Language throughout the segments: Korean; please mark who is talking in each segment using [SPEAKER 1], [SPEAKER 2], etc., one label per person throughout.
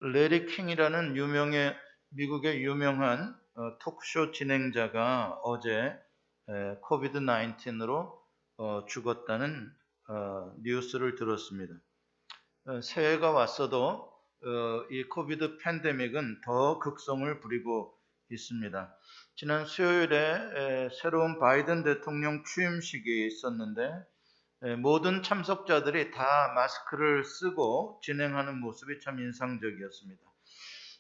[SPEAKER 1] 레리 킹이라는 미국의 유명한 토크쇼 진행자가 어제 코비드 19으로 죽었다는 뉴스를 들었습니다. 새해가 왔어도 이 코비드 팬데믹은 더 극성을 부리고 있습니다. 지난 수요일에 새로운 바이든 대통령 취임식이 있었는데 모든 참석자들이 다 마스크를 쓰고 진행하는 모습이 참 인상적이었습니다.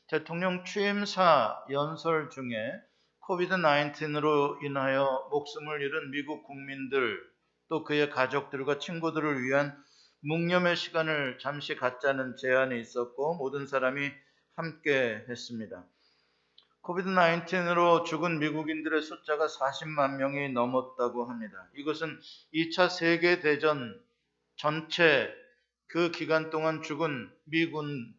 [SPEAKER 1] 대통령 취임사 연설 중에 코비드 19으로 인하여 목숨을 잃은 미국 국민들 또 그의 가족들과 친구들을 위한 묵념의 시간을 잠시 갖자는 제안이 있었고 모든 사람이 함께 했습니다. 코비드 19으로 죽은 미국인들의 숫자가 40만 명이 넘었다고 합니다. 이것은 2차 세계대전 전체 그 기간 동안 죽은 미군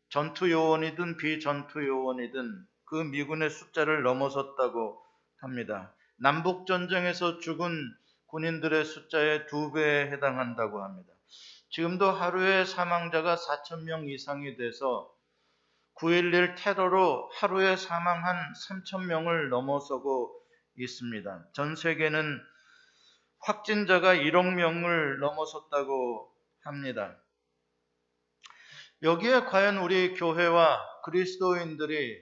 [SPEAKER 1] 전투요원이든 비전투요원이든 그 미군의 숫자를 넘어섰다고 합니다. 남북전쟁에서 죽은 군인들의 숫자의 2배에 해당한다고 합니다. 지금도 하루에 사망자가 4,000명 이상이 돼서 9.11 테러로 하루에 사망한 3,000명을 넘어서고 있습니다. 전 세계는 확진자가 1억 명을 넘어섰다고 합니다. 여기에 과연 우리 교회와 그리스도인들이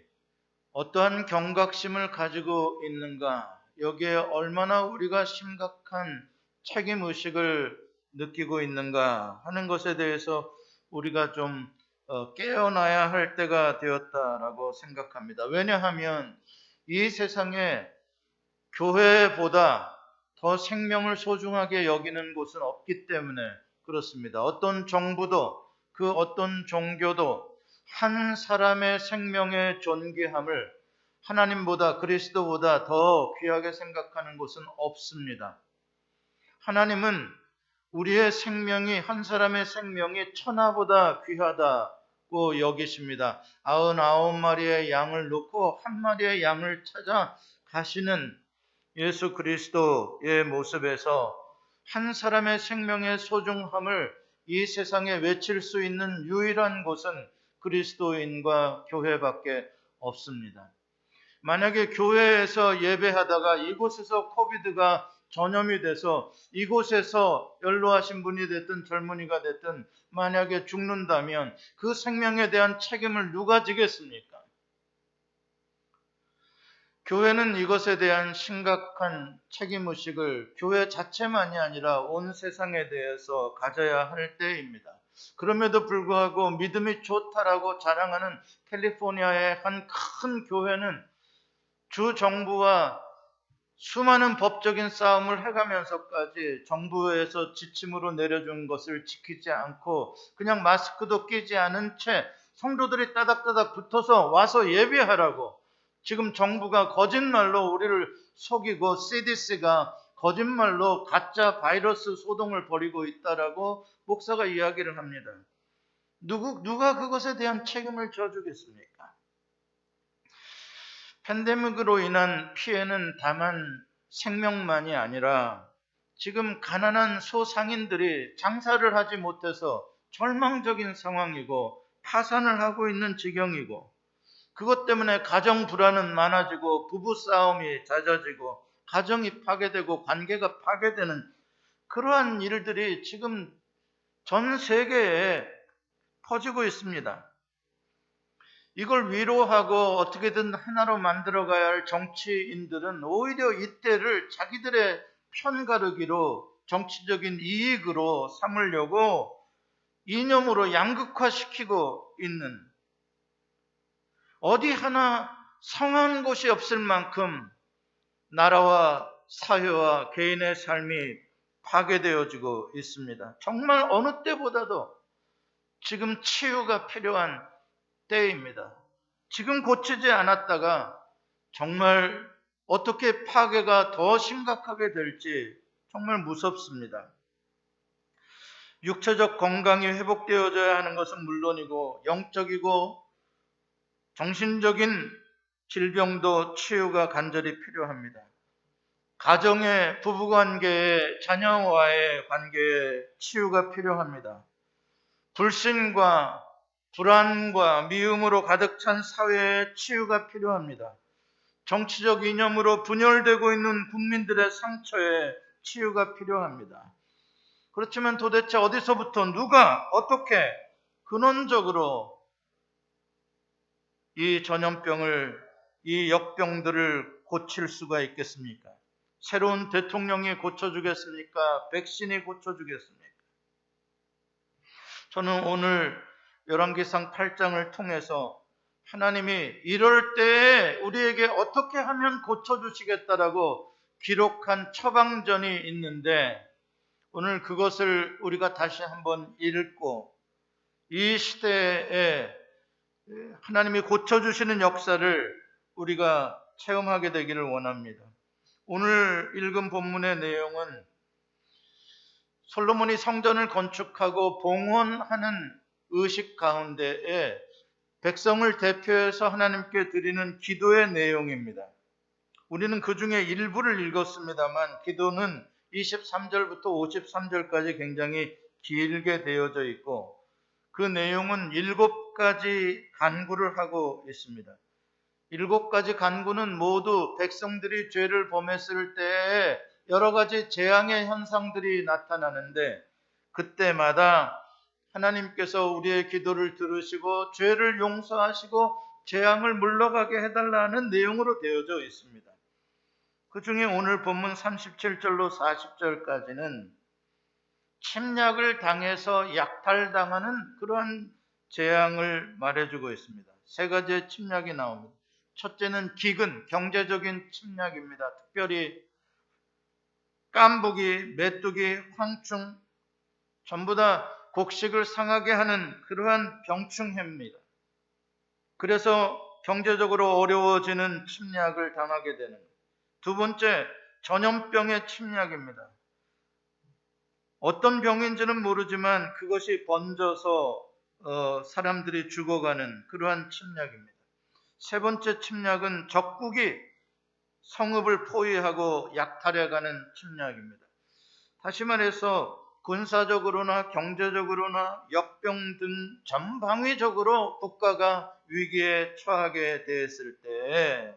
[SPEAKER 1] 어떠한 경각심을 가지고 있는가? 여기에 얼마나 우리가 심각한 책임의식을 느끼고 있는가 하는 것에 대해서 우리가 좀 깨어나야 할 때가 되었다라고 생각합니다. 왜냐하면 이 세상에 교회보다 더 생명을 소중하게 여기는 곳은 없기 때문에 그렇습니다. 어떤 정부도 그 어떤 종교도 한 사람의 생명의 존귀함을 하나님보다 그리스도보다 더 귀하게 생각하는 곳은 없습니다. 하나님은 우리의 생명이 한 사람의 생명이 천하보다 귀하다고 여기십니다. 99마리의 양을 놓고 한 마리의 양을 찾아 가시는 예수 그리스도의 모습에서 한 사람의 생명의 소중함을 이 세상에 외칠 수 있는 유일한 곳은 그리스도인과 교회밖에 없습니다. 만약에 교회에서 예배하다가 이곳에서 코비드가 전염이 돼서 이곳에서 연로하신 분이 됐든 젊은이가 됐든 만약에 죽는다면 그 생명에 대한 책임을 누가 지겠습니까? 교회는 이것에 대한 심각한 책임의식을 교회 자체만이 아니라 온 세상에 대해서 가져야 할 때입니다. 그럼에도 불구하고 믿음이 좋다라고 자랑하는 캘리포니아의 한 큰 교회는 주 정부와 수많은 법적인 싸움을 해가면서까지 정부에서 지침으로 내려준 것을 지키지 않고 그냥 마스크도 끼지 않은 채 성도들이 따닥따닥 붙어서 와서 예배하라고 지금 정부가 거짓말로 우리를 속이고 CDC가 거짓말로 가짜 바이러스 소동을 벌이고 있다라고 목사가 이야기를 합니다. 누가 그것에 대한 책임을 져주겠습니까? 팬데믹으로 인한 피해는 다만 생명만이 아니라 지금 가난한 소상인들이 장사를 하지 못해서 절망적인 상황이고 파산을 하고 있는 지경이고 그것 때문에 가정 불안은 많아지고 부부싸움이 잦아지고 가정이 파괴되고 관계가 파괴되는 그러한 일들이 지금 전 세계에 퍼지고 있습니다. 이걸 위로하고 어떻게든 하나로 만들어가야 할 정치인들은 오히려 이때를 자기들의 편가르기로 정치적인 이익으로 삼으려고 이념으로 양극화시키고 있는 어디 하나 성한 곳이 없을 만큼 나라와 사회와 개인의 삶이 파괴되어지고 있습니다. 정말 어느 때보다도 지금 치유가 필요한 때입니다. 지금 고치지 않았다가 정말 어떻게 파괴가 더 심각하게 될지 정말 무섭습니다. 육체적 건강이 회복되어져야 하는 것은 물론이고 영적이고 정신적인 질병도 치유가 간절히 필요합니다. 가정의 부부관계의 자녀와의 관계에 치유가 필요합니다. 불신과 불안과 미움으로 가득 찬 사회의 치유가 필요합니다. 정치적 이념으로 분열되고 있는 국민들의 상처에 치유가 필요합니다. 그렇지만 도대체 어디서부터 누가 어떻게 근원적으로 이 전염병을, 이 역병들을 고칠 수가 있겠습니까? 새로운 대통령이 고쳐주겠습니까? 백신이 고쳐주겠습니까? 저는 오늘 열왕기상 8장을 통해서 하나님이 이럴 때에 우리에게 어떻게 하면 고쳐주시겠다라고 기록한 처방전이 있는데, 오늘 그것을 우리가 다시 한번 읽고 이 시대에 하나님이 고쳐주시는 역사를 우리가 체험하게 되기를 원합니다. 오늘 읽은 본문의 내용은 솔로몬이 성전을 건축하고 봉헌하는 의식 가운데에 백성을 대표해서 하나님께 드리는 기도의 내용입니다. 우리는 그 중에 일부를 읽었습니다만 기도는 23절부터 53절까지 굉장히 길게 되어져 있고 그 내용은 7가지 간구를 하고 있습니다. 7가지 간구는 모두 백성들이 죄를 범했을 때에 여러 가지 재앙의 현상들이 나타나는데 그때마다 하나님께서 우리의 기도를 들으시고 죄를 용서하시고 재앙을 물러가게 해달라는 내용으로 되어져 있습니다. 그 중에 오늘 본문 37절로 40절까지는 침략을 당해서 약탈당하는 그러한 재앙을 말해주고 있습니다. 3가지의 침략이 나옵니다. 첫째는 기근, 경제적인 침략입니다. 특별히 깐부기, 메뚜기, 황충, 전부 다 곡식을 상하게 하는 그러한 병충해입니다. 그래서 경제적으로 어려워지는 침략을 당하게 되는 것. 2번째, 전염병의 침략입니다. 어떤 병인지는 모르지만 그것이 번져서 사람들이 죽어가는 그러한 침략입니다. 3번째 침략은 적국이 성읍을 포위하고 약탈해가는 침략입니다. 다시 말해서 군사적으로나 경제적으로나 역병 등 전방위적으로 국가가 위기에 처하게 되었을 때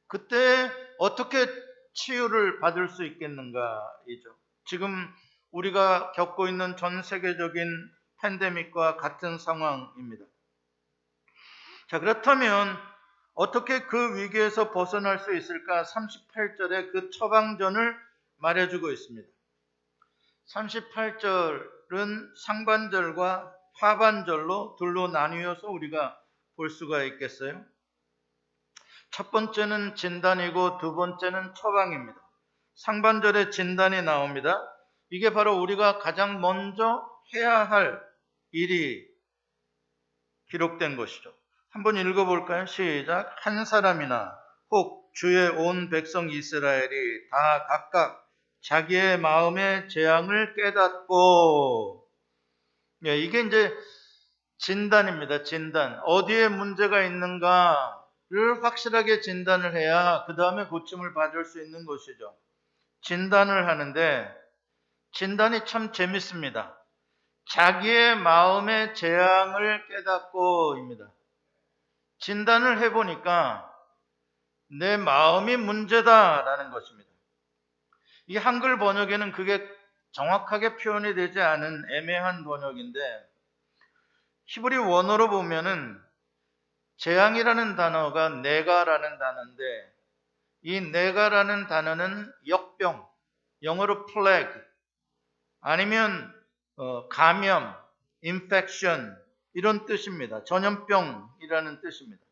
[SPEAKER 1] 그때 어떻게 치유를 받을 수 있겠는가이죠. 지금 우리가 겪고 있는 전 세계적인 팬데믹과 같은 상황입니다. 자, 그렇다면 어떻게 그 위기에서 벗어날 수 있을까? 38절에 그 처방전을 말해주고 있습니다. 38절은 상반절과 하반절로 둘로 나뉘어서 우리가 볼 수가 있겠어요. 첫 번째는 진단이고 2번째는 처방입니다. 상반절에 진단이 나옵니다. 이게 바로 우리가 가장 먼저 해야 할 일이 기록된 것이죠. 한번 읽어볼까요? 시작. 한 사람이나 혹 주의 온 백성 이스라엘이 다 각각 자기의 마음의 재앙을 깨닫고, 이게 이제 진단입니다. 진단. 어디에 문제가 있는가를 확실하게 진단을 해야 그 다음에 고침을 받을 수 있는 것이죠. 진단을 하는데 진단이 참 재밌습니다. 자기의 마음의 재앙을 깨닫고입니다. 진단을 해보니까 내 마음이 문제다라는 것입니다. 이 한글 번역에는 그게 정확하게 표현이 되지 않은 애매한 번역인데 히브리 원어로 보면은 재앙이라는 단어가 네가라는 단어인데 이 네가라는 단어는 역병, 영어로 plague, 아니면 감염, infection 이런 뜻입니다. 전염병이라는 뜻입니다.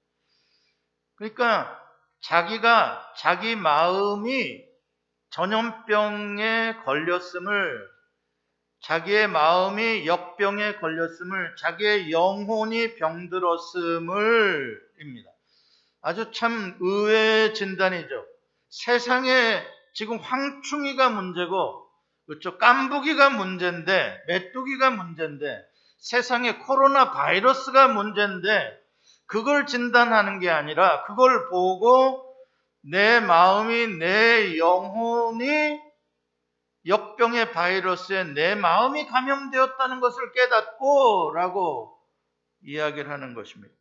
[SPEAKER 1] 그러니까 자기 마음이 전염병에 걸렸음을, 자기의 마음이 역병에 걸렸음을, 자기의 영혼이 병들었음을 입니다. 아주 참 의외의 진단이죠. 세상에 지금 황충이가 문제고, 그렇죠, 깐부기가 문제인데, 메뚜기가 문제인데, 세상에 코로나 바이러스가 문제인데 그걸 진단하는 게 아니라 그걸 보고 내 마음이, 내 영혼이 역병의 바이러스에 내 마음이 감염되었다는 것을 깨닫고 라고 이야기를 하는 것입니다.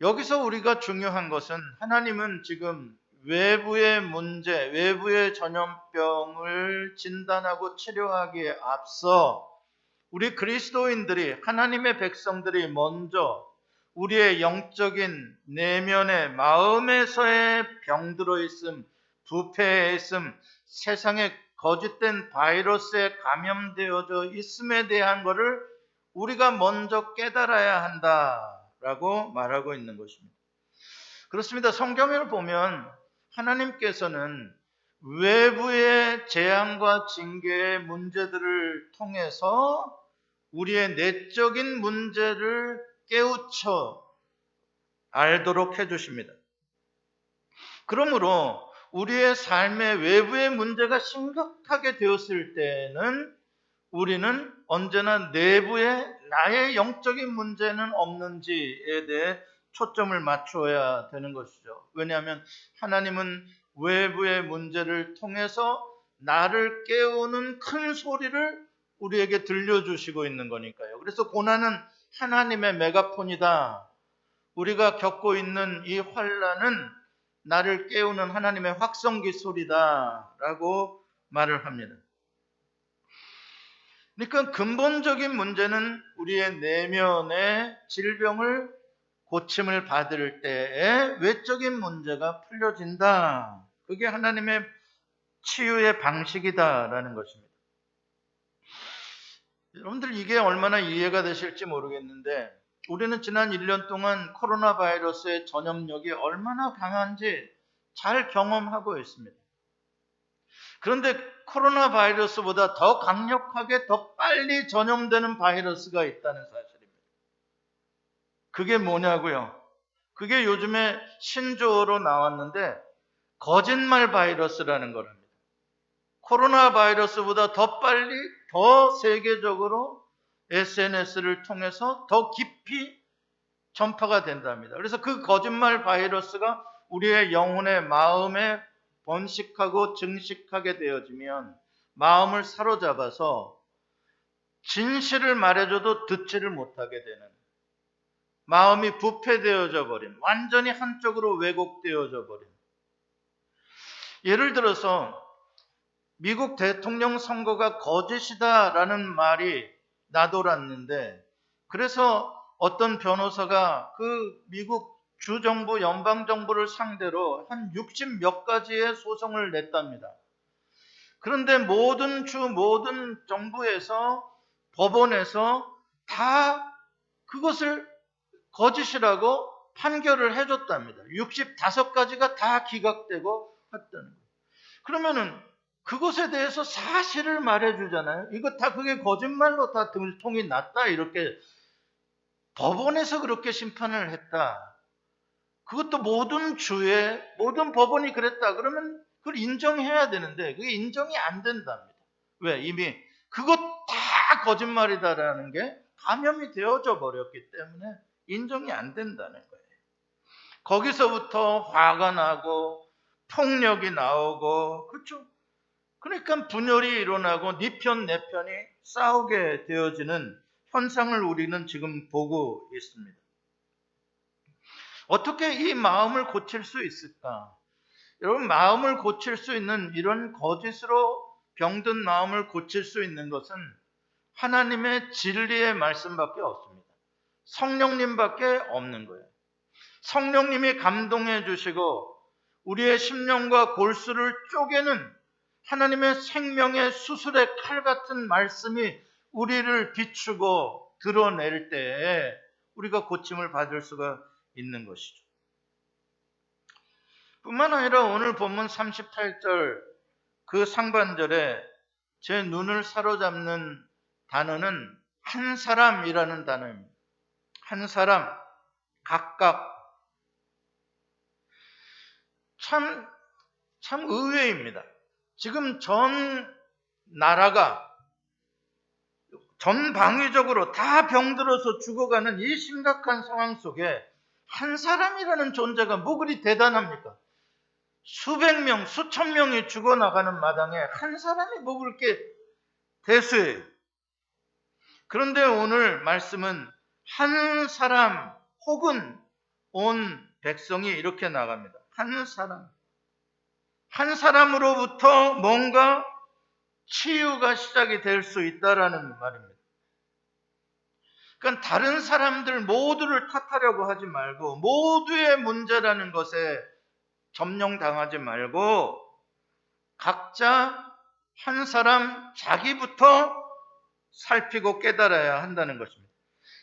[SPEAKER 1] 여기서 우리가 중요한 것은 하나님은 지금 외부의 문제, 외부의 전염병을 진단하고 치료하기에 앞서 우리 그리스도인들이, 하나님의 백성들이 먼저 우리의 영적인 내면의 마음에서의 병들어 있음, 부패해 있음, 세상에 거짓된 바이러스에 감염되어져 있음에 대한 것을 우리가 먼저 깨달아야 한다라고 말하고 있는 것입니다. 그렇습니다. 성경을 보면 하나님께서는 외부의 재앙과 징계의 문제들을 통해서 우리의 내적인 문제를 깨우쳐 알도록 해주십니다. 그러므로 우리의 삶의 외부의 문제가 심각하게 되었을 때는 우리는 언제나 내부에 나의 영적인 문제는 없는지에 대해 초점을 맞춰야 되는 것이죠. 왜냐하면 하나님은 외부의 문제를 통해서 나를 깨우는 큰 소리를 우리에게 들려주시고 있는 거니까요. 그래서 고난은 하나님의 메가폰이다. 우리가 겪고 있는 이 환난은 나를 깨우는 하나님의 확성기 소리다라고 말을 합니다. 그러니까 근본적인 문제는 우리의 내면의 질병을 고침을 받을 때에 외적인 문제가 풀려진다. 그게 하나님의 치유의 방식이다라는 것입니다. 여러분들 이게 얼마나 이해가 되실지 모르겠는데 우리는 지난 1년 동안 코로나 바이러스의 전염력이 얼마나 강한지 잘 경험하고 있습니다. 그런데 코로나 바이러스보다 더 강력하게 더 빨리 전염되는 바이러스가 있다는 사실입니다. 그게 뭐냐고요? 그게 요즘에 신조어로 나왔는데 거짓말 바이러스라는 거랍니다. 코로나 바이러스보다 더 빨리 더 세계적으로 SNS를 통해서 더 깊이 전파가 된답니다. 그래서 그 거짓말 바이러스가 우리의 영혼의 마음에 번식하고 증식하게 되어지면 마음을 사로잡아서 진실을 말해줘도 듣지를 못하게 되는, 마음이 부패되어져 버린, 완전히 한쪽으로 왜곡되어져 버린. 예를 들어서 미국 대통령 선거가 거짓이다라는 말이 나돌았는데, 그래서 어떤 변호사가 그 미국 주정부, 연방정부를 상대로 한 60 몇 가지의 소송을 냈답니다. 그런데 모든 정부에서, 법원에서 다 그것을 거짓이라고 판결을 해줬답니다. 65가지가 다 기각되고 했다는 거예요. 그러면은 그것에 대해서 사실을 말해주잖아요. 이거 다 그게 거짓말로 다 들통이 났다. 이렇게 법원에서 그렇게 심판을 했다. 그것도 모든 주에, 모든 법원이 그랬다. 그러면 그걸 인정해야 되는데 그게 인정이 안 된답니다. 왜? 이미 그것 다 거짓말이다라는 게 감염이 되어져 버렸기 때문에 인정이 안 된다는 거예요. 거기서부터 화가 나고 폭력이 나오고, 그렇죠? 그러니까 분열이 일어나고 네 편 내 편이 싸우게 되어지는 현상을 우리는 지금 보고 있습니다. 어떻게 이 마음을 고칠 수 있을까? 여러분, 마음을 고칠 수 있는, 이런 거짓으로 병든 마음을 고칠 수 있는 것은 하나님의 진리의 말씀밖에 없습니다. 성령님밖에 없는 거예요. 성령님이 감동해 주시고 우리의 심령과 골수를 쪼개는 하나님의 생명의 수술의 칼 같은 말씀이 우리를 비추고 드러낼 때에 우리가 고침을 받을 수가 있는 것이죠. 뿐만 아니라 오늘 본문 38절 그 상반절에 제 눈을 사로잡는 단어는 한 사람이라는 단어입니다. 한 사람, 각각. 참 의외입니다. 지금 전 나라가 전방위적으로 다 병들어서 죽어가는 이 심각한 상황 속에 한 사람이라는 존재가 뭐 그리 대단합니까? 수백 명, 수천 명이 죽어나가는 마당에 한 사람이 먹을 게 대수예요. 그런데 오늘 말씀은 한 사람 혹은 온 백성이 이렇게 나갑니다. 한 사람. 한 사람으로부터 뭔가 치유가 시작이 될 수 있다라는 말입니다. 그러니까 다른 사람들 모두를 탓하려고 하지 말고 모두의 문제라는 것에 점령당하지 말고 각자 한 사람 자기부터 살피고 깨달아야 한다는 것입니다.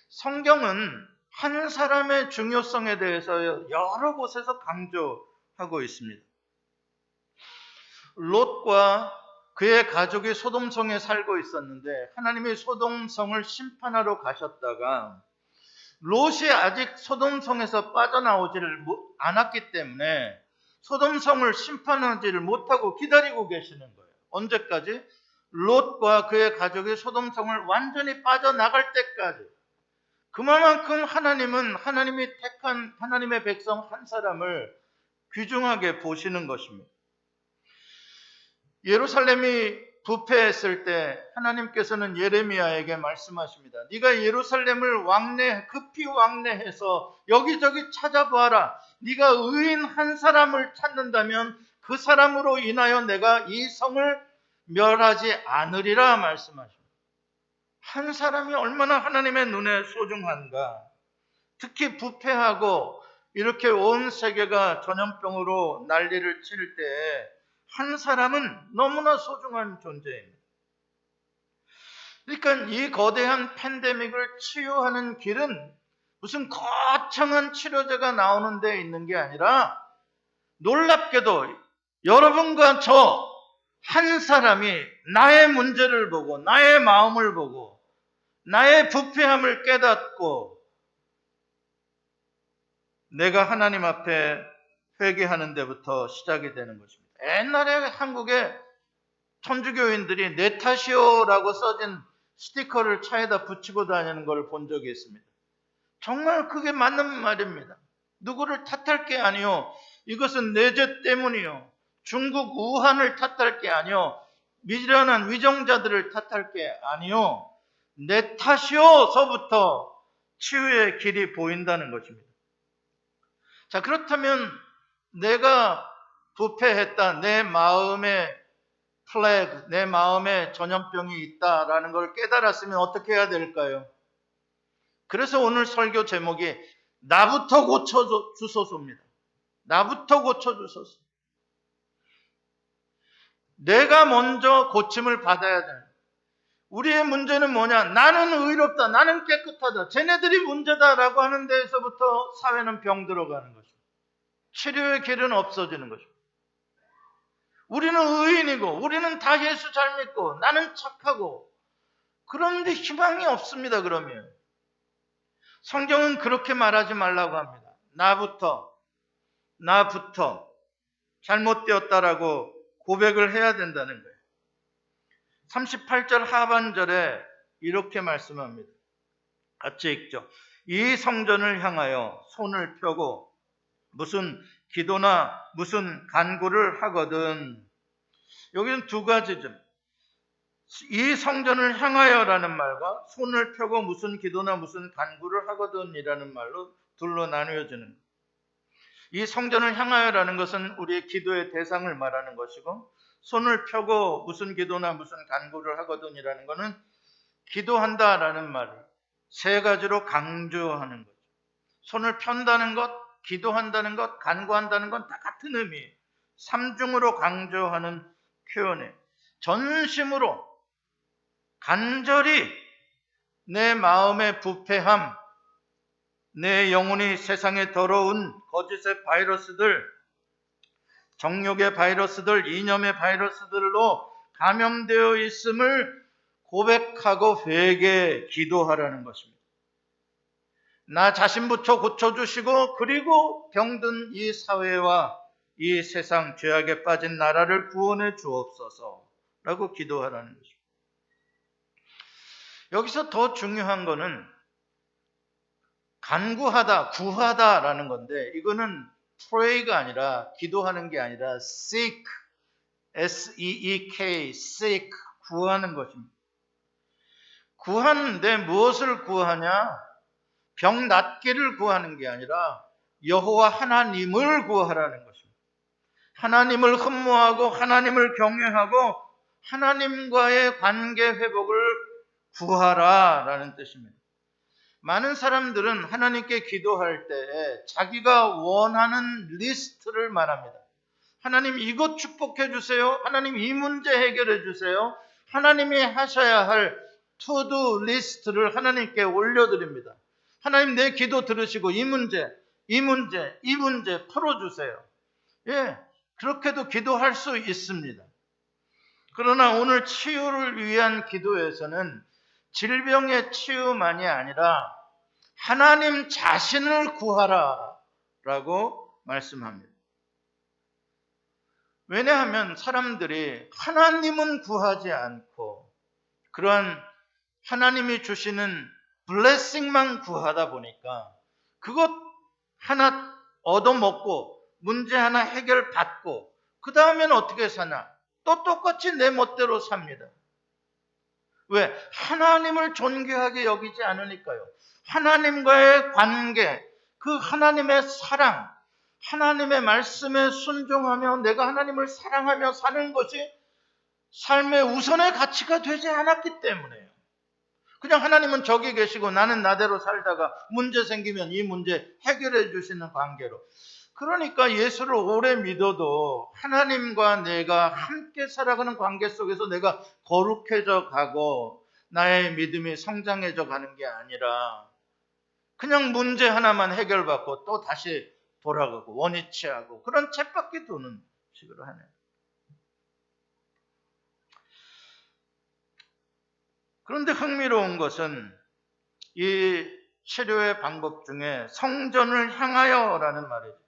[SPEAKER 1] 성경은 한 사람의 중요성에 대해서 여러 곳에서 강조하고 있습니다. 롯과 그의 가족이 소돔성에 살고 있었는데 하나님이 소돔성을 심판하러 가셨다가 롯이 아직 소돔성에서 빠져나오지를 않았기 때문에 소돔성을 심판하지를 못하고 기다리고 계시는 거예요. 언제까지? 롯과 그의 가족이 소돔성을 완전히 빠져나갈 때까지. 그만큼 하나님은 하나님이 택한 하나님의 백성 한 사람을 귀중하게 보시는 것입니다. 예루살렘이 부패했을 때 하나님께서는 예레미야에게 말씀하십니다. 네가 예루살렘을 급히 왕래해서 여기저기 찾아보아라. 네가 의인 한 사람을 찾는다면 그 사람으로 인하여 내가 이 성을 멸하지 않으리라 말씀하십니다. 한 사람이 얼마나 하나님의 눈에 소중한가. 특히 부패하고 이렇게 온 세계가 전염병으로 난리를 칠 때 한 사람은 너무나 소중한 존재입니다. 그러니까 이 거대한 팬데믹을 치유하는 길은 무슨 거창한 치료제가 나오는 데 있는 게 아니라 놀랍게도 여러분과 저 한 사람이 나의 문제를 보고 나의 마음을 보고 나의 부패함을 깨닫고 내가 하나님 앞에 회개하는 데부터 시작이 되는 것입니다. 옛날에 한국에 천주교인들이 내 탓이요라고 써진 스티커를 차에다 붙이고 다니는 걸 본 적이 있습니다. 정말 그게 맞는 말입니다. 누구를 탓할 게 아니요. 이것은 내 죄 때문이요. 중국 우한을 탓할 게 아니요. 미련한 위정자들을 탓할 게 아니요. 내 탓이요서부터 치유의 길이 보인다는 것입니다. 자, 그렇다면 내가 부패했다. 내 마음에 플래그, 내 마음에 전염병이 있다라는 걸 깨달았으면 어떻게 해야 될까요? 그래서 오늘 설교 제목이 나부터 고쳐주소서입니다. 나부터 고쳐주소서. 내가 먼저 고침을 받아야 돼. 우리의 문제는 뭐냐? 나는 의롭다. 나는 깨끗하다. 쟤네들이 문제다라고 하는 데에서부터 사회는 병들어가는 것입니다. 치료의 길은 없어지는 것입니다. 우리는 의인이고 우리는 다 예수 잘 믿고 나는 착하고 그런데 희망이 없습니다. 그러면 성경은 그렇게 말하지 말라고 합니다. 나부터 잘못되었다라고 고백을 해야 된다는 거예요. 38절 하반절에 이렇게 말씀합니다. 같이 읽죠. 이 성전을 향하여 손을 펴고 무슨 기도나 무슨 간구를 하거든. 여기는 두 가지죠. 이 성전을 향하여라는 말과 손을 펴고 무슨 기도나 무슨 간구를 하거든이라는 말로 둘로 나누어지는 거예요. 이 성전을 향하여라는 것은 우리의 기도의 대상을 말하는 것이고 손을 펴고 무슨 기도나 무슨 간구를 하거든이라는 것은 기도한다라는 말을 세 가지로 강조하는 거죠. 손을 편다는 것, 기도한다는 것, 간구한다는 건 다 같은 의미. 삼중으로 강조하는 표현에 전심으로 간절히 내 마음의 부패함, 내 영혼이 세상의 더러운 거짓의 바이러스들, 정욕의 바이러스들, 이념의 바이러스들로 감염되어 있음을 고백하고 회개, 기도하라는 것입니다. 나 자신부터 고쳐주시고 그리고 병든 이 사회와 이 세상 죄악에 빠진 나라를 구원해 주옵소서라고 기도하라는 것입니다. 여기서 더 중요한 거는 간구하다, 구하다라는 건데 이거는 pray가 아니라 기도하는 게 아니라 seek, S-E-E-K, seek, 구하는 것입니다. 구하는데 무엇을 구하냐? 병 낫기를 구하는 게 아니라 여호와 하나님을 구하라는 것입니다. 하나님을 흠모하고 하나님을 경외하고 하나님과의 관계 회복을 구하라라는 뜻입니다. 많은 사람들은 하나님께 기도할 때 자기가 원하는 리스트를 말합니다. 하나님 이것 축복해 주세요. 하나님 이 문제 해결해 주세요. 하나님이 하셔야 할 투두 리스트를 하나님께 올려드립니다. 하나님 내 기도 들으시고 이 문제 풀어주세요. 예, 그렇게도 기도할 수 있습니다. 그러나 오늘 치유를 위한 기도에서는 질병의 치유만이 아니라 하나님 자신을 구하라라고 말씀합니다. 왜냐하면 사람들이 하나님은 구하지 않고 그러한 하나님이 주시는 블레싱만 구하다 보니까 그것 하나 얻어먹고 문제 하나 해결받고 그 다음엔 어떻게 사나? 또 똑같이 내 멋대로 삽니다. 왜? 하나님을 존귀하게 여기지 않으니까요. 하나님과의 관계, 그 하나님의 사랑, 하나님의 말씀에 순종하며 내가 하나님을 사랑하며 사는 것이 삶의 우선의 가치가 되지 않았기 때문에요. 그냥 하나님은 저기 계시고 나는 나대로 살다가 문제 생기면 이 문제 해결해 주시는 관계로. 그러니까 예수를 오래 믿어도 하나님과 내가 함께 살아가는 관계 속에서 내가 거룩해져 가고 나의 믿음이 성장해져 가는 게 아니라 그냥 문제 하나만 해결받고 또 다시 돌아가고 원위치하고 그런 쳇바퀴 도는 식으로 하네요. 그런데 흥미로운 것은 이 치료의 방법 중에 성전을 향하여라는 말이죠.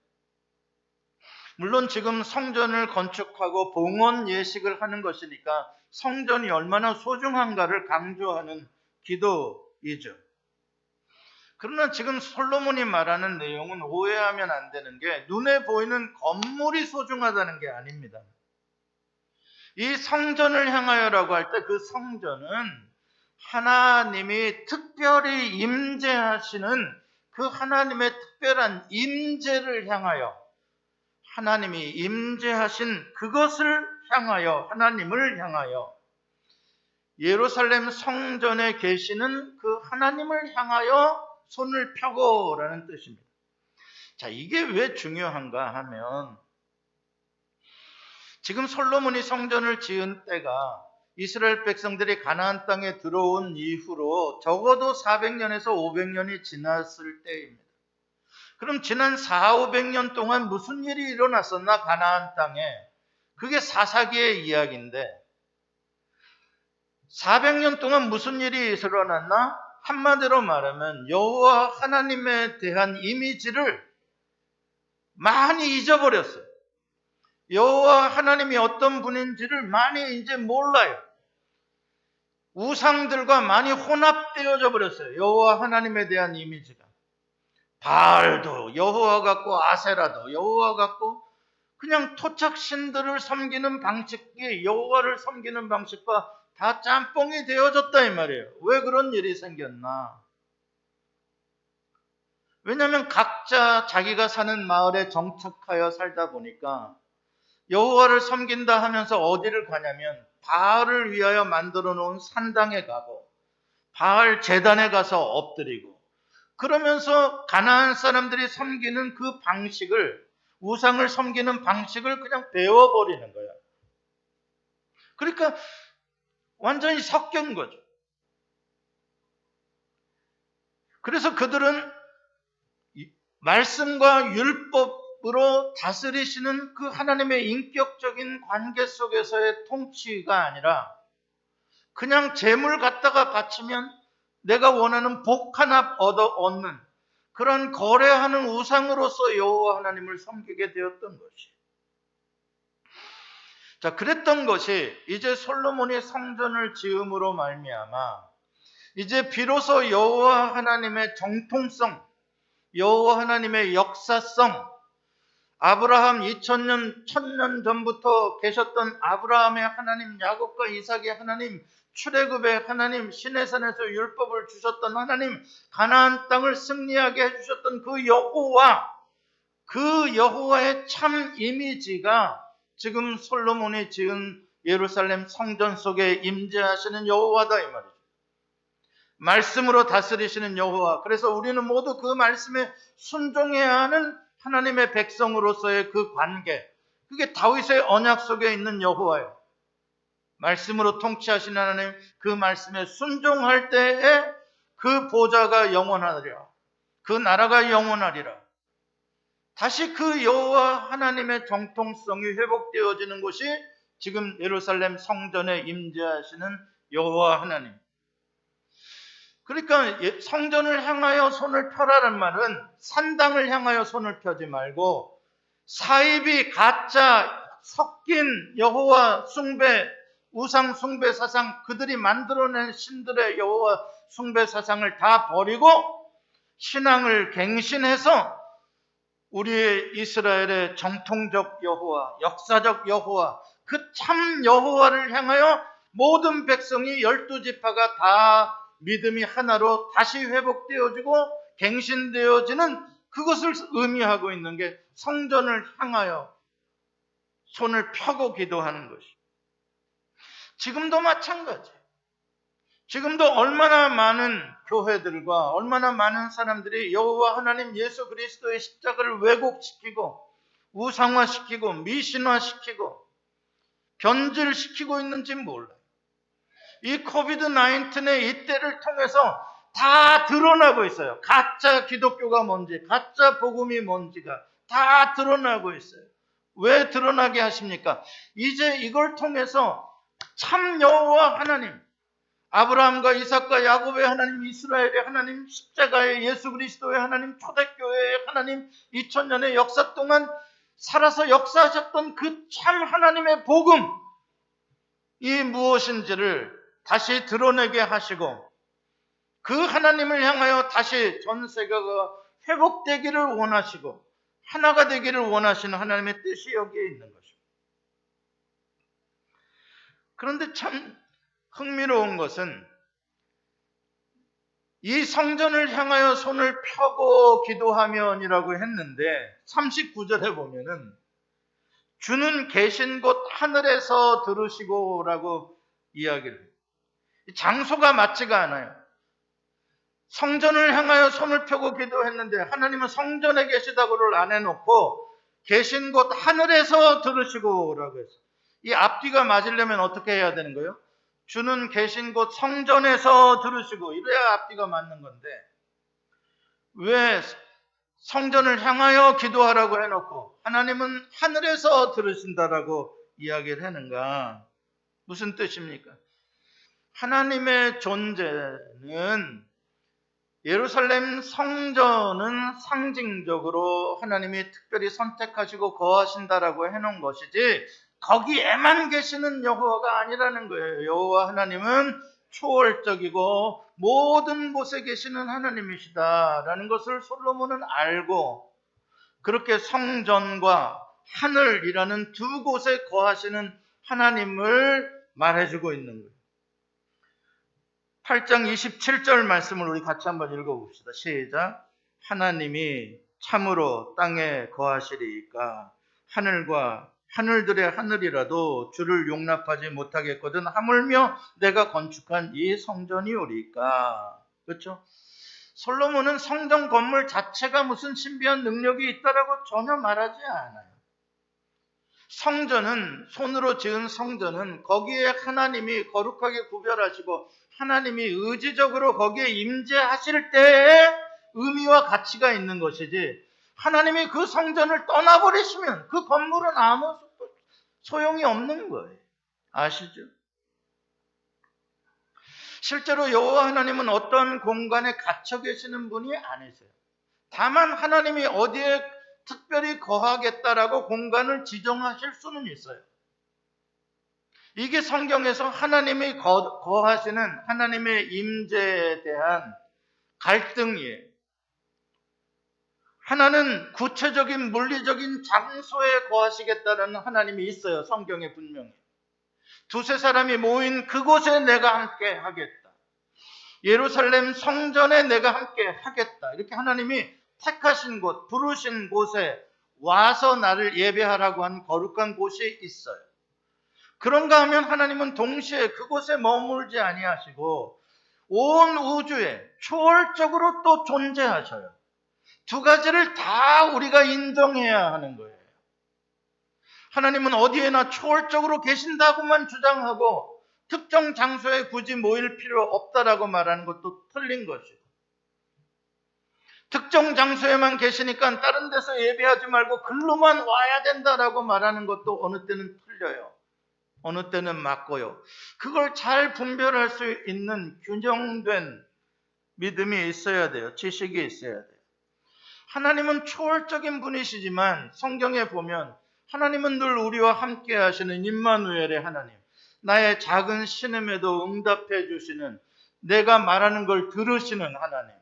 [SPEAKER 1] 물론 지금 성전을 건축하고 봉헌 예식을 하는 것이니까 성전이 얼마나 소중한가를 강조하는 기도이죠. 그러나 지금 솔로몬이 말하는 내용은 오해하면 안 되는 게 눈에 보이는 건물이 소중하다는 게 아닙니다. 이 성전을 향하여라고 할 때 그 성전은 하나님이 특별히 임재하시는 그 하나님의 특별한 임재를 향하여 하나님이 임재하신 그것을 향하여 하나님을 향하여 예루살렘 성전에 계시는 그 하나님을 향하여 손을 펴고라는 뜻입니다. 자, 이게 왜 중요한가 하면 지금 솔로몬이 성전을 지은 때가 이스라엘 백성들이 가나안 땅에 들어온 이후로 적어도 400년에서 500년이 지났을 때입니다. 그럼 지난 400~500년 동안 무슨 일이 일어났었나 가나안 땅에? 그게 사사기의 이야기인데 400년 동안 무슨 일이 일어났나? 한마디로 말하면 여호와 하나님에 대한 이미지를 많이 잊어버렸어요. 여호와 하나님이 어떤 분인지를 많이 이제 몰라요. 우상들과 많이 혼합되어져 버렸어요. 여호와 하나님에 대한 이미지가. 바알도 여호와 같고 아세라도 여호와 같고 그냥 토착신들을 섬기는 방식이 여호와를 섬기는 방식과 다 짬뽕이 되어졌다 이 말이에요. 왜 그런 일이 생겼나? 왜냐하면 각자 자기가 사는 마을에 정착하여 살다 보니까 여호와를 섬긴다 하면서 어디를 가냐면 바알을 위하여 만들어 놓은 산당에 가고 바알 제단에 가서 엎드리고 그러면서 가나안 사람들이 섬기는 그 방식을 우상을 섬기는 방식을 그냥 배워버리는 거야. 그러니까 완전히 섞인 거죠. 그래서 그들은 말씀과 율법으로 다스리시는 그 하나님의 인격적인 관계 속에서의 통치가 아니라 그냥 재물 갖다가 바치면 내가 원하는 복 하나 얻는 그런 거래하는 우상으로서 여호와 하나님을 섬기게 되었던 것이. 자, 그랬던 것이 이제 솔로몬이 성전을 지음으로 말미암아 이제 비로소 여호와 하나님의 정통성, 여호와 하나님의 역사성, 아브라함 2000년, 1000년 전부터 계셨던 아브라함의 하나님, 야곱과 이삭의 하나님, 출애굽의 하나님, 시내산에서 율법을 주셨던 하나님, 가나안 땅을 승리하게 해주셨던 그 여호와, 그 여호와의 참 이미지가 지금 솔로몬이 지은 예루살렘 성전 속에 임재하시는 여호와다 이 말이죠. 말씀으로 다스리시는 여호와. 그래서 우리는 모두 그 말씀에 순종해야 하는 하나님의 백성으로서의 그 관계, 그게 다윗의 언약 속에 있는 여호와예요. 말씀으로 통치하시는 하나님, 그 말씀에 순종할 때에 그 보좌가 영원하리라, 그 나라가 영원하리라. 다시 그 여호와 하나님의 정통성이 회복되어지는 곳이 지금 예루살렘 성전에 임재하시는 여호와 하나님. 그러니까 성전을 향하여 손을 펴라는 말은 산당을 향하여 손을 펴지 말고 사이비 가짜 섞인 여호와 숭배, 우상 숭배 사상, 그들이 만들어낸 신들의 여호와 숭배 사상을 다 버리고 신앙을 갱신해서 우리의 이스라엘의 정통적 여호와, 역사적 여호와, 그 참 여호와를 향하여 모든 백성이 12지파가 다 믿음이 하나로 다시 회복되어지고 갱신되어지는 그것을 의미하고 있는 게 성전을 향하여 손을 펴고 기도하는 것이. 지금도 마찬가지예요. 지금도 얼마나 많은 교회들과 얼마나 많은 사람들이 여호와 하나님 예수 그리스도의 십자가를 왜곡시키고 우상화시키고 미신화시키고 변질시키고 있는지 몰라요. 이 코비드-19의 이때를 통해서 다 드러나고 있어요. 가짜 기독교가 뭔지, 가짜 복음이 뭔지가 다 드러나고 있어요. 왜 드러나게 하십니까? 이제 이걸 통해서 참 여호와 하나님, 아브라함과 이삭과 야곱의 하나님, 이스라엘의 하나님, 십자가의 예수 그리스도의 하나님, 초대교회의 하나님, 2000년의 역사 동안 살아서 역사하셨던 그 참 하나님의 복음, 이 무엇인지를 다시 드러내게 하시고 그 하나님을 향하여 다시 전 세계가 회복되기를 원하시고 하나가 되기를 원하시는 하나님의 뜻이 여기에 있는 것입니다. 그런데 참 흥미로운 것은 이 성전을 향하여 손을 펴고 기도하면이라고 했는데 39절에 보면은 주는 계신 곳 하늘에서 들으시고라고 이야기를 해요. 장소가 맞지가 않아요. 성전을 향하여 손을 펴고 기도했는데 하나님은 성전에 계시다고를 안 해놓고 계신 곳 하늘에서 들으시고라고 했어요. 이 앞뒤가 맞으려면 어떻게 해야 되는 거예요? 주는 계신 곳 성전에서 들으시고, 이래야 앞뒤가 맞는 건데 왜 성전을 향하여 기도하라고 해놓고 하나님은 하늘에서 들으신다라고 이야기를 하는가? 무슨 뜻입니까? 하나님의 존재는 예루살렘 성전은 상징적으로 하나님이 특별히 선택하시고 거하신다라고 해놓은 것이지 거기에만 계시는 여호와가 아니라는 거예요. 여호와 하나님은 초월적이고 모든 곳에 계시는 하나님이시다라는 것을 솔로몬은 알고 그렇게 성전과 하늘이라는 두 곳에 거하시는 하나님을 말해주고 있는 거예요. 8장 27절 말씀을 우리 같이 한번 읽어봅시다. 시작. 하나님이 참으로 땅에 거하시리이까 하늘과 하늘들의 하늘이라도 주를 용납하지 못하겠거든 하물며 내가 건축한 이 성전이오리까. 그렇죠? 솔로몬은 성전 건물 자체가 무슨 신비한 능력이 있다라고 전혀 말하지 않아요. 성전은, 손으로 지은 성전은 거기에 하나님이 거룩하게 구별하시고 하나님이 의지적으로 거기에 임재하실 때에 의미와 가치가 있는 것이지, 하나님이 그 성전을 떠나버리시면 그 건물은 아무 소용이 없는 거예요. 아시죠? 실제로 여호와 하나님은 어떤 공간에 갇혀 계시는 분이 아니세요. 다만 하나님이 어디에 특별히 거하겠다라고 공간을 지정하실 수는 있어요. 이게 성경에서 하나님이 거하시는 하나님의 임재에 대한 갈등이에요. 하나는 구체적인 물리적인 장소에 거하시겠다는 하나님이 있어요. 성경에 분명히. 두세 사람이 모인 그곳에 내가 함께 하겠다. 예루살렘 성전에 내가 함께 하겠다. 이렇게 하나님이 택하신 곳, 부르신 곳에 와서 나를 예배하라고 한 거룩한 곳이 있어요. 그런가 하면 하나님은 동시에 그곳에 머물지 아니하시고 온 우주에 초월적으로 또 존재하셔요. 두 가지를 다 우리가 인정해야 하는 거예요. 하나님은 어디에나 초월적으로 계신다고만 주장하고 특정 장소에 굳이 모일 필요 없다라고 말하는 것도 틀린 것이고, 특정 장소에만 계시니까 다른 데서 예배하지 말고 글로만 와야 된다라고 말하는 것도 어느 때는 틀려요. 어느 때는 맞고요. 그걸 잘 분별할 수 있는 균형된 믿음이 있어야 돼요. 지식이 있어야 돼요. 하나님은 초월적인 분이시지만 성경에 보면 하나님은 늘 우리와 함께 하시는 임마누엘의 하나님, 나의 작은 신음에도 응답해 주시는, 내가 말하는 걸 들으시는 하나님,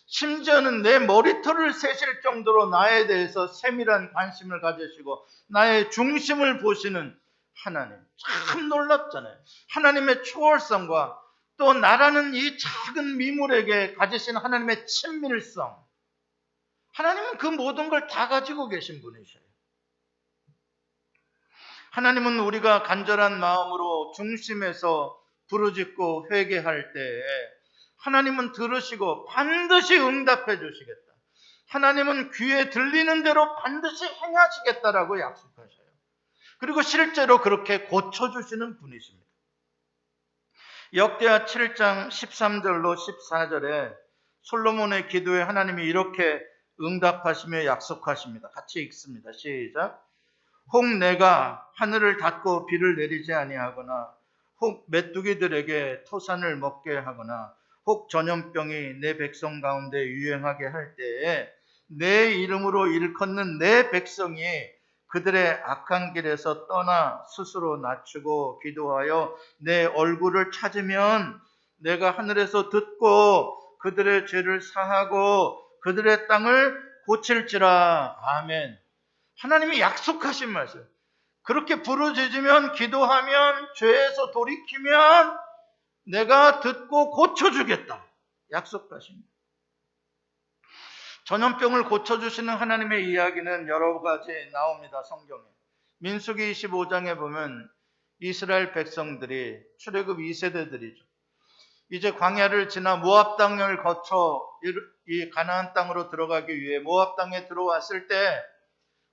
[SPEAKER 1] 심지어는 내 머리털을 세실 정도로 나에 대해서 세밀한 관심을 가지시고 나의 중심을 보시는 하나님. 참 놀랍잖아요. 하나님의 초월성과 또 나라는 이 작은 미물에게 가지신 하나님의 친밀성. 하나님은 그 모든 걸 다 가지고 계신 분이셔요. 하나님은 우리가 간절한 마음으로 중심에서 부르짖고 회개할 때에 하나님은 들으시고 반드시 응답해 주시겠다. 하나님은 귀에 들리는 대로 반드시 행하시겠다라고 약속하셔요. 그리고 실제로 그렇게 고쳐주시는 분이십니다. 역대하 7장 13절로 14절에 솔로몬의 기도에 하나님이 이렇게 응답하시며 약속하십니다. 같이 읽습니다. 시작. 혹 내가 하늘을 닫고 비를 내리지 아니하거나 혹 메뚜기들에게 토산을 먹게 하거나 혹 전염병이 내 백성 가운데 유행하게 할 때에 내 이름으로 일컫는 내 백성이 그들의 악한 길에서 떠나 스스로 낮추고 기도하여 내 얼굴을 찾으면 내가 하늘에서 듣고 그들의 죄를 사하고 그들의 땅을 고칠지라. 아멘. 하나님이 약속하신 말씀. 그렇게 부르짖으면, 기도하면, 죄에서 돌이키면 내가 듣고 고쳐주겠다. 약속하십니다. 전염병을 고쳐주시는 하나님의 이야기는 여러 가지 나옵니다. 성경에. 민수기 25장에 보면 이스라엘 백성들이 출애굽 2세대들이죠. 이제 광야를 지나 모압 땅을 거쳐 이 가나안 땅으로 들어가기 위해 모압 땅에 들어왔을 때,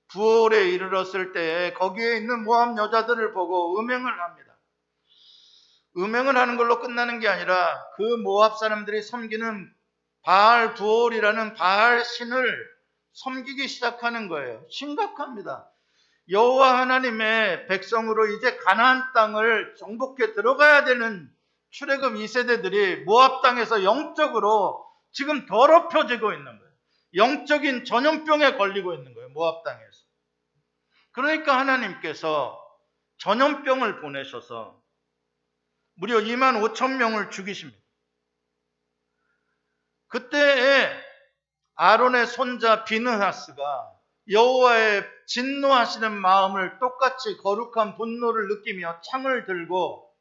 [SPEAKER 1] 부올에 이르렀을 때에 거기에 있는 모압 여자들을 보고 음행을 합니다. 음행을 하는 걸로 끝나는 게 아니라 그 모압 사람들이 섬기는 바알 부올이라는 바알 신을 섬기기 시작하는 거예요. 심각합니다. 여호와 하나님의 백성으로 이제 가나안 땅을 정복해 들어가야 되는 출애굽 2세대들이 모압 땅에서 영적으로 지금 더럽혀지고 있는 거예요. 영적인 전염병에 걸리고 있는 거예요. 모압 땅에서. 그러니까 하나님께서 전염병을 보내셔서 무려 2만 5천 명을 죽이십니다. 그때에 아론의 손자 비느하스가 여호와의 진노하시는 마음을 똑같이 거룩한 분노를 느끼며 창을 들고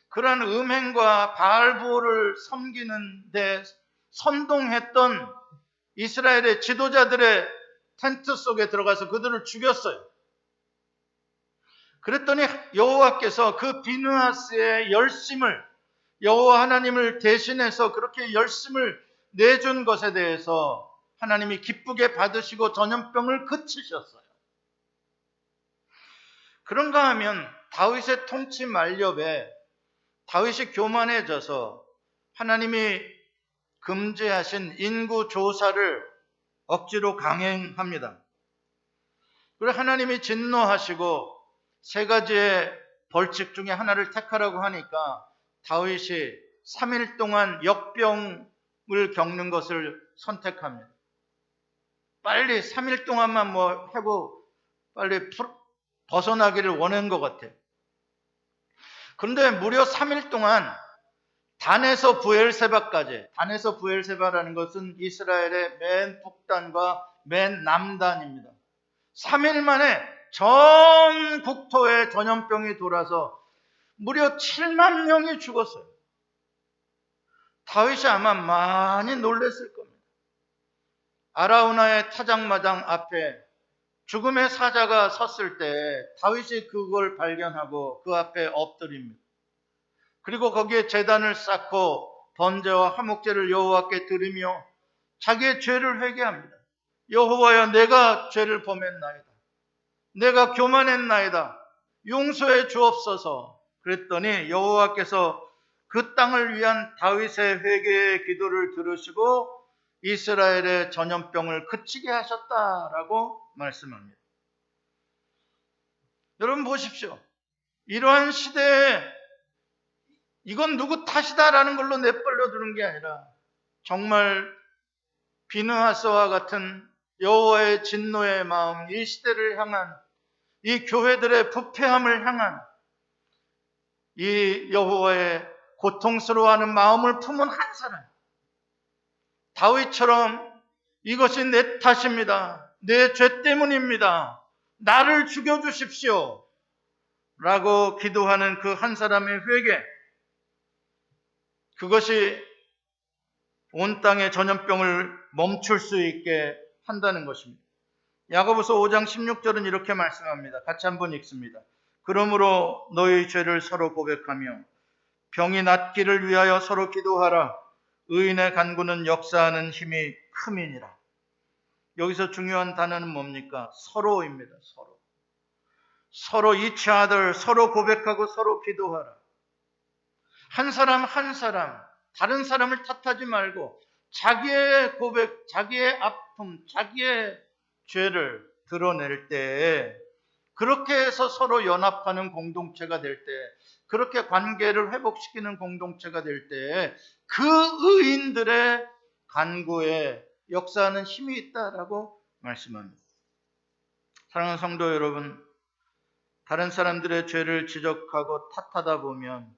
[SPEAKER 1] 그러한 음행과 바알부올을 섬기는 데 선동했던 이스라엘의 지도자들의 텐트 속에 들어가서 그들을 죽였어요. 그랬더니 여호와께서 그 비느하스의 열심을, 여호와 하나님을 대신해서 그렇게 열심을 내준 것에 대해서 하나님이 기쁘게 받으시고 전염병을 그치셨어요. 그런가 하면 다윗의 통치 만렵에 다윗이 교만해져서 하나님이 금지하신 인구 조사를 억지로 강행합니다. 그리고 하나님이 진노하시고 세 가지의 벌칙 중에 하나를 택하라고 하니까 다윗이 3일 동안 역병을 겪는 것을 선택합니다. 빨리 3일 동안만 하고 빨리 벗어나기를 원한 것 같아요. 그런데 무려 3일 동안 단에서 부엘세바까지, 단에서 부엘세바라는 것은 이스라엘의 맨 북단과 맨 남단입니다. 3일 만에 전 국토에 전염병이 돌아서 무려 7만 명이 죽었어요. 다윗이 아마 많이 놀랐을 겁니다. 아라우나의 타작마당 앞에 죽음의 사자가 섰을 때 다윗이 그걸 발견하고 그 앞에 엎드립니다. 그리고 거기에 제단을 쌓고 번제와 화목제를 여호와께 드리며 자기의 죄를 회개합니다. 여호와여, 내가 죄를 범했나이다. 내가 교만했나이다. 용서해 주옵소서. 그랬더니 여호와께서 그 땅을 위한 다윗의 회개의 기도를 들으시고 이스라엘의 전염병을 그치게 하셨다라고 말씀합니다. 여러분 보십시오. 이러한 시대에 이건 누구 탓이다라는 걸로 내버려 두는 게 아니라 정말 비느하스와 같은 여호와의 진노의 마음, 이 시대를 향한, 이 교회들의 부패함을 향한 이 여호와의 고통스러워하는 마음을 품은 한 사람, 다윗처럼 이것이 내 탓입니다. 내 죄 때문입니다. 나를 죽여주십시오. 라고 기도하는 그 한 사람의 회개, 그것이 온 땅의 전염병을 멈출 수 있게 한다는 것입니다. 야고보서 5장 16절은 이렇게 말씀합니다. 같이 한번 읽습니다. 그러므로 너희 죄를 서로 고백하며 병이 낫기를 위하여 서로 기도하라. 의인의 간구는 역사하는 힘이 큼이니라. 여기서 중요한 단어는 뭡니까? 서로입니다. 서로 each other, 서로 고백하고 서로 기도하라. 한 사람 한 사람, 다른 사람을 탓하지 말고 자기의 고백, 자기의 아픔, 자기의 죄를 드러낼 때, 그렇게 해서 서로 연합하는 공동체가 될 때, 그렇게 관계를 회복시키는 공동체가 될 때 그 의인들의 간구에 역사하는 힘이 있다라고 말씀합니다. 사랑하는 성도 여러분, 다른 사람들의 죄를 지적하고 탓하다 보면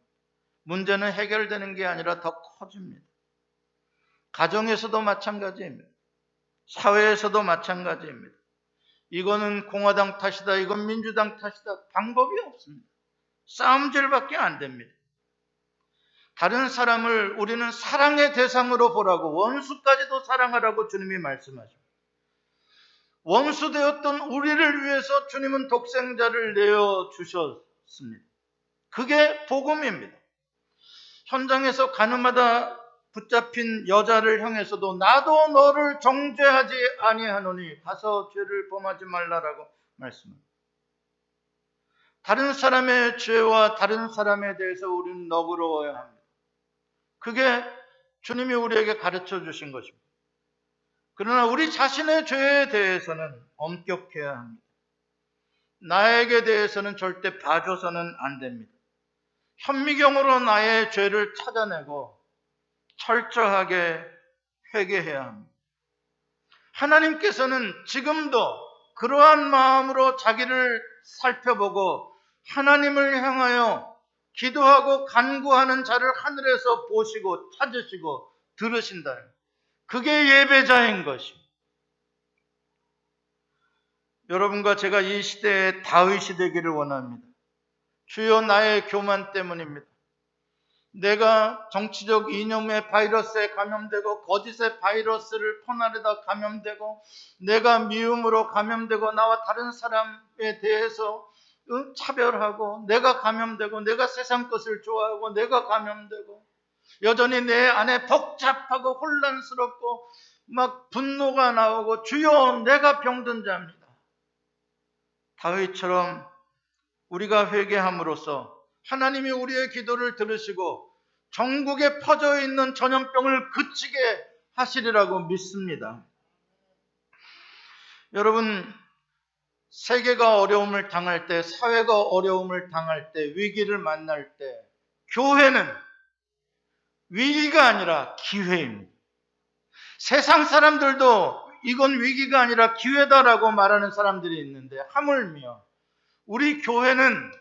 [SPEAKER 1] 문제는 해결되는 게 아니라 더 커집니다. 가정에서도 마찬가지입니다. 사회에서도 마찬가지입니다. 이거는 공화당 탓이다, 이건 민주당 탓이다, 방법이 없습니다. 싸움질밖에 안 됩니다. 다른 사람을 우리는 사랑의 대상으로 보라고, 원수까지도 사랑하라고 주님이 말씀하십니다. 원수 되었던 우리를 위해서 주님은 독생자를 내어주셨습니다. 그게 복음입니다. 현장에서 가늠하다 붙잡힌 여자를 향해서도 나도 너를 정죄하지 아니하노니 가서 죄를 범하지 말라라고 말씀합니다. 다른 사람의 죄와 다른 사람에 대해서 우리는 너그러워야 합니다. 그게 주님이 우리에게 가르쳐 주신 것입니다. 그러나 우리 자신의 죄에 대해서는 엄격해야 합니다. 나에게 대해서는 절대 봐줘서는 안 됩니다. 현미경으로 나의 죄를 찾아내고 철저하게 회개해야 합니다. 하나님께서는 지금도 그러한 마음으로 자기를 살펴보고 하나님을 향하여 기도하고 간구하는 자를 하늘에서 보시고 찾으시고 들으신다. 그게 예배자인 것입니다. 여러분과 제가 이 시대의 다윗이 되기를 원합니다. 주여, 나의 교만 때문입니다. 내가 정치적 이념의 바이러스에 감염되고 거짓의 바이러스를 퍼나르다 감염되고 내가 미움으로 감염되고 나와 다른 사람에 대해서 차별하고 내가 감염되고 내가 세상 것을 좋아하고 내가 감염되고 여전히 내 안에 복잡하고 혼란스럽고 막 분노가 나오고 주여, 내가 병든 자입니다. 다윗처럼 우리가 회개함으로써 하나님이 우리의 기도를 들으시고 전국에 퍼져 있는 전염병을 그치게 하시리라고 믿습니다. 여러분, 세계가 어려움을 당할 때, 사회가 어려움을 당할 때, 위기를 만날 때 교회는 위기가 아니라 기회입니다. 세상 사람들도 이건 위기가 아니라 기회다라고 말하는 사람들이 있는데 하물며 우리 교회는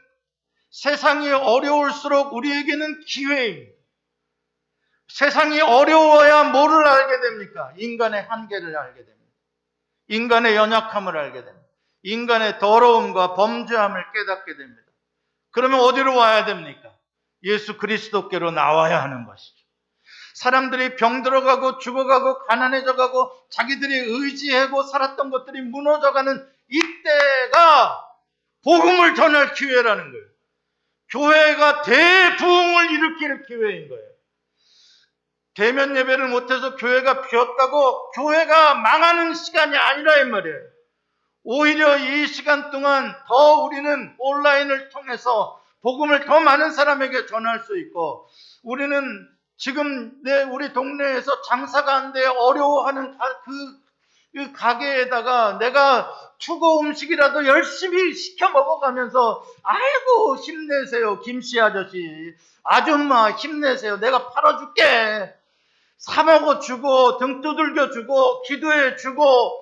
[SPEAKER 1] 세상이 어려울수록 우리에게는 기회입니다. 세상이 어려워야 뭐를 알게 됩니까? 인간의 한계를 알게 됩니다. 인간의 연약함을 알게 됩니다. 인간의 더러움과 범죄함을 깨닫게 됩니다. 그러면 어디로 와야 됩니까? 예수 그리스도께로 나와야 하는 것이죠. 사람들이 병들어가고 죽어가고 가난해져가고 자기들이 의지하고 살았던 것들이 무너져가는 이때가 복음을 전할 기회라는 거예요. 교회가 대부흥을 일으킬 기회인 거예요. 대면 예배를 못해서 교회가 비었다고 교회가 망하는 시간이 아니라 이 말이에요. 오히려 이 시간 동안 더 우리는 온라인을 통해서 복음을 더 많은 사람에게 전할 수 있고, 우리는 지금 우리 동네에서 장사가 안 돼 어려워하는 그 가게에다가 내가 투고 음식이라도 열심히 시켜 먹어가면서 아이고 힘내세요 김씨 아저씨 아줌마 힘내세요 내가 팔아줄게 사 먹어주고 등 두들겨주고 기도해주고,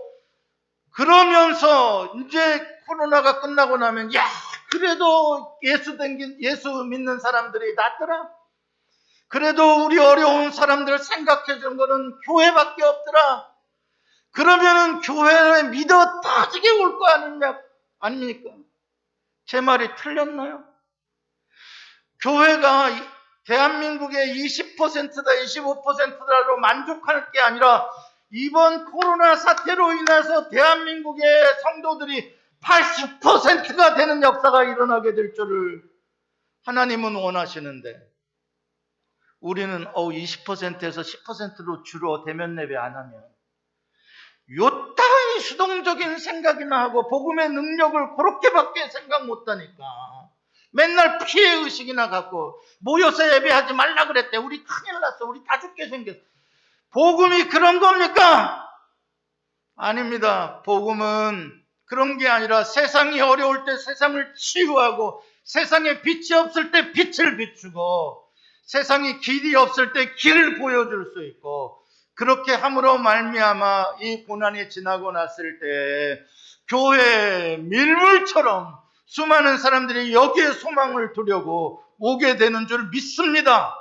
[SPEAKER 1] 그러면서 이제 코로나가 끝나고 나면 야 그래도 예수 믿는 사람들이 낫더라. 그래도 우리 어려운 사람들 생각해 준 거는 교회밖에 없더라. 그러면은 교회에 믿어 따지게 올 거 아닙니까? 제 말이 틀렸나요? 교회가 대한민국의 20%다 25%다로 만족할 게 아니라 이번 코로나 사태로 인해서 대한민국의 성도들이 80%가 되는 역사가 일어나게 될 줄을 하나님은 원하시는데, 우리는 20%에서 10%로 줄어 대면 예배 안 하면 요따위 수동적인 생각이나 하고 복음의 능력을 그렇게밖에 생각 못하니까 맨날 피해의식이나 갖고 모여서 예배하지 말라 그랬대. 우리 큰일 났어. 우리 다 죽게 생겼어. 복음이 그런 겁니까? 아닙니다. 복음은 그런 게 아니라 세상이 어려울 때 세상을 치유하고, 세상에 빛이 없을 때 빛을 비추고, 세상이 길이 없을 때 길을 보여줄 수 있고, 그렇게 함으로 말미암아 이 고난이 지나고 났을 때 교회의 밀물처럼 수많은 사람들이 여기에 소망을 두려고 오게 되는 줄 믿습니다.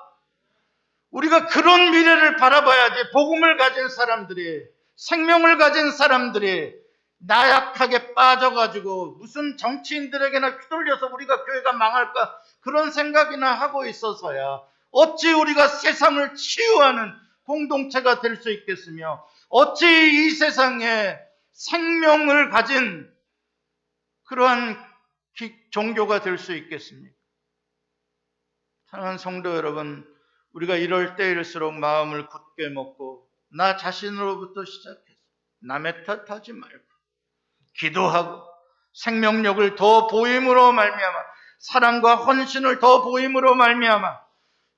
[SPEAKER 1] 우리가 그런 미래를 바라봐야지. 복음을 가진 사람들이, 생명을 가진 사람들이 나약하게 빠져가지고 무슨 정치인들에게나 휘둘려서 우리가 교회가 망할까 그런 생각이나 하고 있어서야 어찌 우리가 세상을 치유하는 공동체가 될 수 있겠으며, 어찌 이 세상에 생명을 가진 그러한 종교가 될 수 있겠습니까? 사랑하는 성도 여러분, 우리가 이럴 때일수록 마음을 굳게 먹고 나 자신으로부터 시작해서 남의 탓하지 말고 기도하고 생명력을 더 보임으로 말미암아, 사랑과 헌신을 더 보임으로 말미암아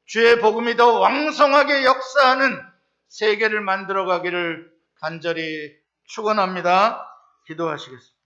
[SPEAKER 1] 주의 복음이 더 왕성하게 역사하는 세계를 만들어 가기를 간절히 축원합니다. 기도하시겠습니다.